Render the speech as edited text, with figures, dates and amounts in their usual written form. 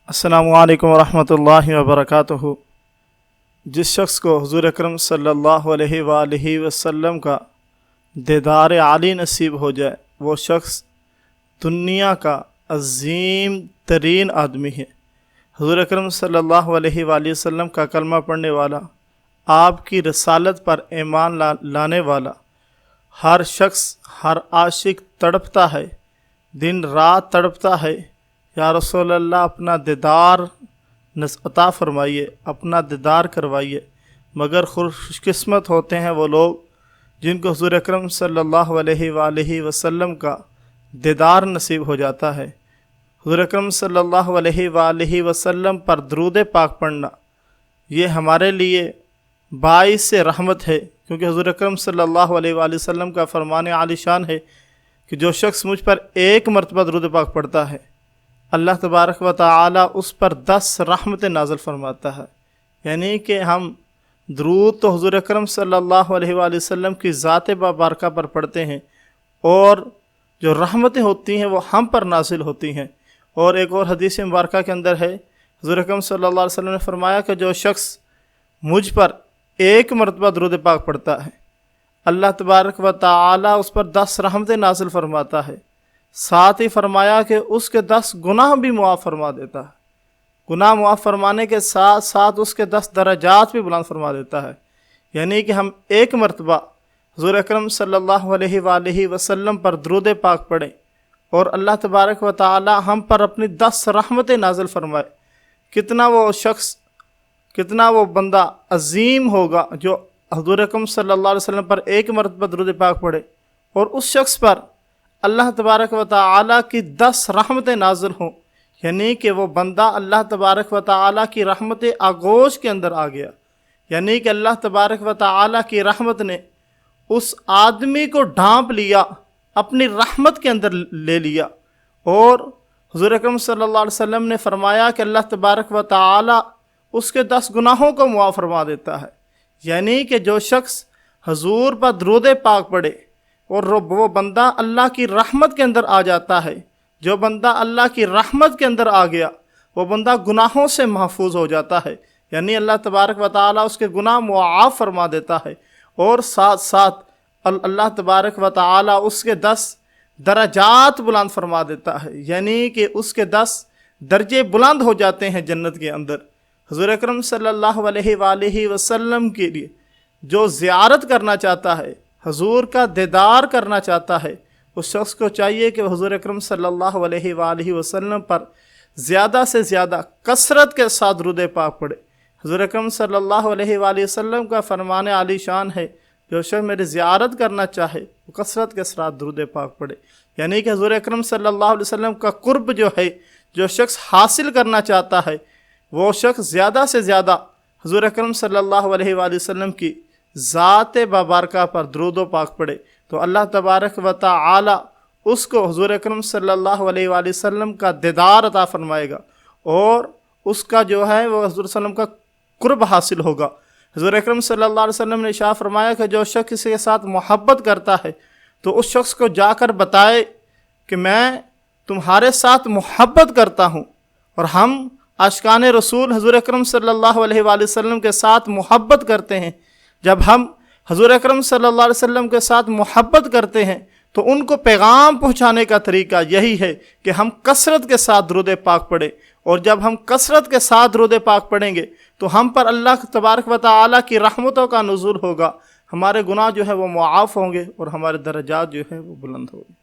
السلام علیکم ورحمۃ اللہ وبرکاتہ۔ جس شخص کو حضور اکرم صلی اللہ علیہ وآلہ وسلم کا دیدار عالی نصیب ہو جائے وہ شخص دنیا کا عظیم ترین آدمی ہے۔ حضور اکرم صلی اللہ علیہ وآلہ وسلم کا کلمہ پڑھنے والا، آپ کی رسالت پر ایمان لانے والا ہر شخص، ہر عاشق تڑپتا ہے، دن رات تڑپتا ہے، یا رسول اللہ اپنا دیدار عطا فرمائیے، اپنا دیدار کروائیے۔ مگر خوش قسمت ہوتے ہیں وہ لوگ جن کو حضور اکرم صلی اللہ علیہ وآلہ وسلم کا دیدار نصیب ہو جاتا ہے۔ حضور اکرم صلی اللہ علیہ وآلہ وسلم پر درود پاک پڑھنا یہ ہمارے لیے باعث رحمت ہے، کیونکہ حضور اکرم صلی اللہ علیہ وآلہ وسلم کا فرمان عالی شان ہے کہ جو شخص مجھ پر ایک مرتبہ درود پاک پڑھتا ہے اللہ تبارک و تعالی اس پر 10 رحمت نازل فرماتا ہے۔ یعنی کہ ہم درود تو حضور اکرم صلی اللہ علیہ وآلہ وسلم کی ذات بابرکہ پر پڑھتے ہیں، اور جو رحمتیں ہوتی ہیں وہ ہم پر نازل ہوتی ہیں۔ اور ایک اور حدیث مبارکہ کے اندر ہے، حضور اکرم صلی اللہ علیہ وسلم نے فرمایا کہ جو شخص مجھ پر ایک مرتبہ درود پاک پڑھتا ہے اللہ تبارک و تعالی اس پر 10 رحمتیں نازل فرماتا ہے، ساتھ ہی فرمایا کہ اس کے 10 گناہ بھی معاف فرما دیتا ہے۔ گناہ معاف فرمانے کے ساتھ ساتھ اس کے 10 درجات بھی بلند فرما دیتا ہے۔ یعنی کہ ہم ایک مرتبہ حضور اکرم صلی اللہ علیہ وآلہ وسلم پر درود پاک پڑھیں اور اللہ تبارک و تعالی ہم پر اپنی 10 رحمتیں نازل فرمائے، کتنا وہ شخص، کتنا وہ بندہ عظیم ہوگا جو حضور اکرم صلی اللہ علیہ وسلم پر ایک مرتبہ درود پاک پڑھے اور اس شخص پر اللہ تبارک و تعالی کی 10 رحمتیں نازل ہوں۔ یعنی کہ وہ بندہ اللہ تبارک و تعالی کی رحمت آغوش کے اندر آ گیا۔ یعنی کہ اللہ تبارک و تعالی کی رحمت نے اس آدمی کو ڈھانپ لیا، اپنی رحمت کے اندر لے لیا۔ اور حضور اکرم صلی اللہ علیہ وسلم نے فرمایا کہ اللہ تبارک و تعالی اس کے 10 گناہوں کو معاف فرما دیتا ہے۔ یعنی کہ جو شخص حضور پر درود پاک پڑھے اور وہ بندہ اللہ کی رحمت کے اندر آ جاتا ہے، جو بندہ اللہ کی رحمت کے اندر آ گیا وہ بندہ گناہوں سے محفوظ ہو جاتا ہے۔ یعنی اللہ تبارک و تعالی اس کے گناہ معاف فرما دیتا ہے، اور ساتھ ساتھ اللہ تبارک و تعالی اس کے 10 درجات بلند فرما دیتا ہے۔ یعنی کہ اس کے 10 درجے بلند ہو جاتے ہیں جنت کے اندر۔ حضور اکرم صلی اللہ علیہ وآلہ وسلم کے لیے جو زیارت کرنا چاہتا ہے، حضور کا دیدار کرنا چاہتا ہے، اس شخص کو چاہیے کہ حضور اکرم صلی اللہ علیہ وآلہ وسلم پر زیادہ سے زیادہ کثرت کے ساتھ درود پاک پڑھے۔ حضور اکرم صلی اللہ علیہ وآلہ وسلم کا فرمان عالی شان ہے، جو شخص میری زیارت کرنا چاہے وہ کثرت کے ساتھ درود پاک پڑھے۔ یعنی کہ حضور اکرم صلی اللہ علیہ وسلم کا قرب جو ہے، جو شخص حاصل کرنا چاہتا ہے وہ شخص زیادہ سے زیادہ حضور اکرم صلی اللہ علیہ وآلہ وسلم کی ذات بابرکہ پر درود و پاک پڑھے تو اللہ تبارک و تعالی اس کو حضور اکرم صلی اللہ علیہ وآلہ وسلم کا دیدار عطا فرمائے گا، اور اس کا جو ہے وہ حضور صلی اللہ علیہ وسلم کا قرب حاصل ہوگا۔ حضور اکرم صلی اللہ علیہ وسلم نے ارشاد فرمایا کہ جو شخص کسی کے ساتھ محبت کرتا ہے تو اس شخص کو جا کر بتائے کہ میں تمہارے ساتھ محبت کرتا ہوں۔ اور ہم عاشقان رسول حضور اکرم صلی اللہ علیہ وآلہ وسلم کے ساتھ محبت کرتے ہیں۔ جب ہم حضور اکرم صلی اللہ علیہ وسلم کے ساتھ محبت کرتے ہیں تو ان کو پیغام پہنچانے کا طریقہ یہی ہے کہ ہم کثرت کے ساتھ درود پاک پڑھیں، اور جب ہم کثرت کے ساتھ درود پاک پڑھیں گے تو ہم پر اللہ تبارک و تعالی کی رحمتوں کا نزول ہوگا، ہمارے گناہ جو ہے وہ معاف ہوں گے اور ہمارے درجات جو ہیں وہ بلند ہوں گے۔